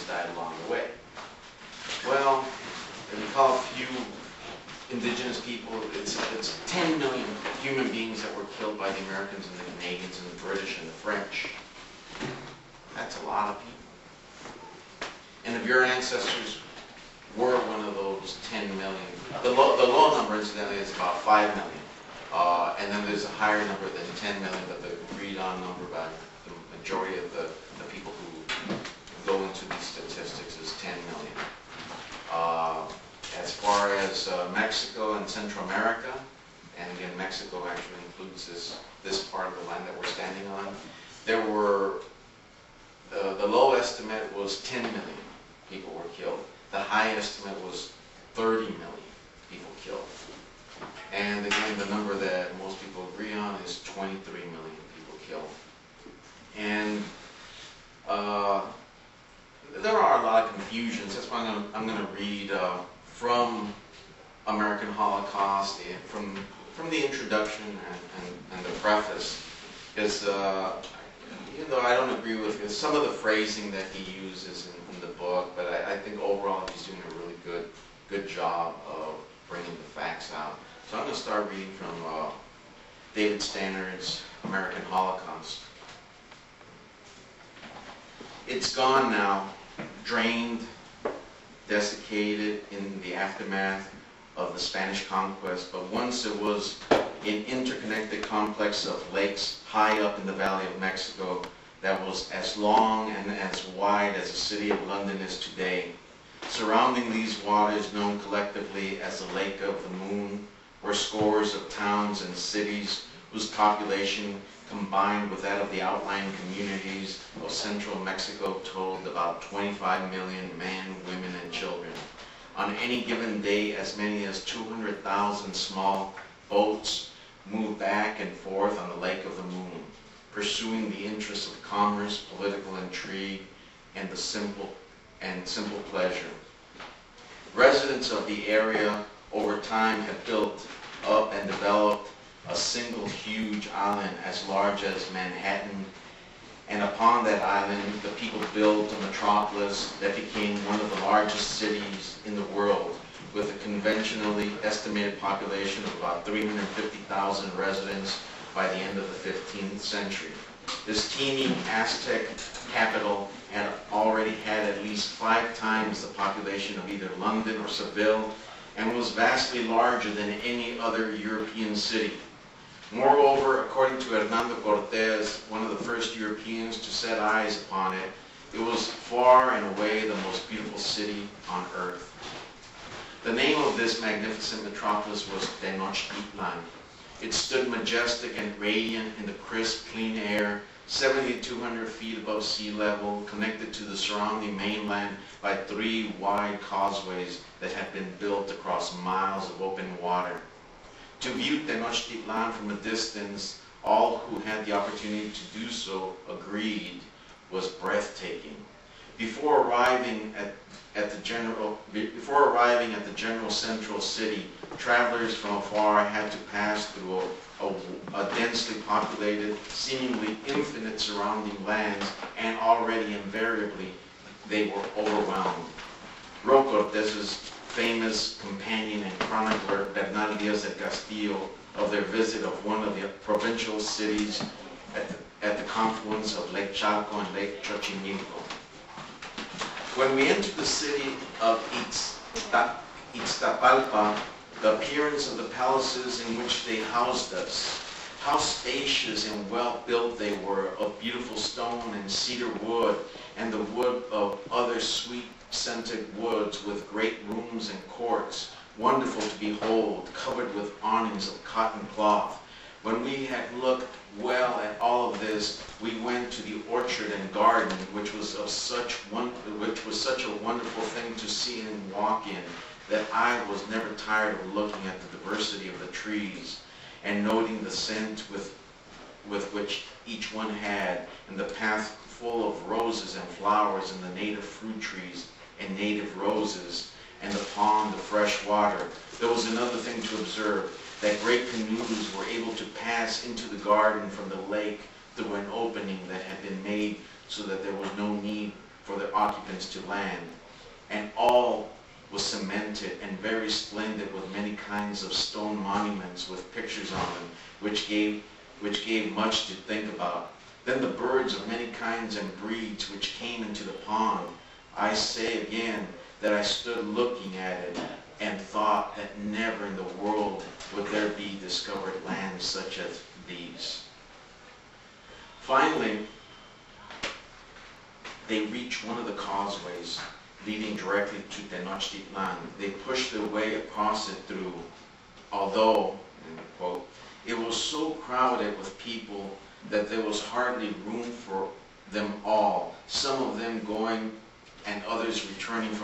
died along the way. Well, if you call a few indigenous people, it's 10 million human beings that were killed by the Americans and the Canadians and the British and the French. That's a lot of people. And if your ancestors were one of those 10 million, the low number incidentally is about 5 million. And then there's a higher number than 10 million, but the agreed-on number by the majority of the people who go into these statistics is 10 million. As far as Mexico and Central America, and again Mexico actually includes this part of the land that we're standing on, there were, the low estimate was 10 million people were killed. The high estimate was 30 million people killed. And again, the number that most people agree on is 23 million people killed. And there are a lot of confusions. That's why I'm going to read from American Holocaust, from the introduction and the preface. Because even though I don't agree with some of the phrasing that he uses in the book, but I think overall he's doing a really good job of bringing the facts out. So I'm going to start reading from David Stannard's American Holocaust. It's gone now, drained, desiccated in the aftermath of the Spanish conquest, but once it was an interconnected complex of lakes high up in the Valley of Mexico that was as long and as wide as the city of London is today. Surrounding these waters, known collectively as the Lake of the Moon, were scores of towns and cities whose population, combined with that of the outlying communities of central Mexico, totaled about 25 million men, women, and children. On any given day, as many as 200,000 small boats moved back and forth on the Lake of the Moon, pursuing the interests of commerce, political intrigue, and the simple pleasure. Residents of the area over time have built up and developed a single huge island as large as Manhattan, and upon that island the people built a metropolis that became one of the largest cities in the world, with a conventionally estimated population of about 350,000 residents by the end of the 15th century. This teeming Aztec capital had already had at least 5 times the population of either London or Seville, and was vastly larger than any other European city. Moreover, according to Hernando Cortés, one of the first Europeans to set eyes upon it, it was far and away the most beautiful city on earth. The name of this magnificent metropolis was Tenochtitlan. It stood majestic and radiant in the crisp, clean air, 7,200 feet above sea level, connected to the surrounding mainland by 3 wide causeways that had been built across miles of open water. To view Tenochtitlan from a distance, all who had the opportunity to do so agreed, was breathtaking. Before arriving at the general central city, travelers from afar had to pass through a densely populated, seemingly infinite surrounding lands, and already invariably they were overwhelmed. Wrote Cortés's famous companion and chronicler Bernal Díaz del Castillo of their visit of one of the provincial cities at the confluence of Lake Chalco and Lake Xochimilco. When we entered the city of Ixtapalpa, the appearance of the palaces in which they housed us, how spacious and well built they were, of beautiful stone and cedar wood, and the wood of other sweet scented woods, with great rooms and courts, wonderful to behold, covered with awnings of cotton cloth. When we had looked well at all of this, we went to the orchard and garden, which was such a wonderful thing to see and walk in, that I was never tired of looking at the diversity of the trees and noting the scent with which each one had, and the path full of roses and flowers, and the native fruit trees and native roses, and the pond of fresh water. There was another thing to observe, that great canoes were able to pass into the garden from the lake through an opening that had been made so that there was no need for the occupants to land, and all was cemented and very splendid with many kinds of stone monuments with pictures on them, which gave much to think about. Then the birds of many kinds and breeds which came into the pond. I say again that I stood looking at it and thought that never in the world would there be discovered lands such as these. Finally, they reached one of the causeways leading directly to Tenochtitlan. They pushed their way across it through, although, quote, it was so crowded with people that there was hardly room for them all, some of them going and others returning from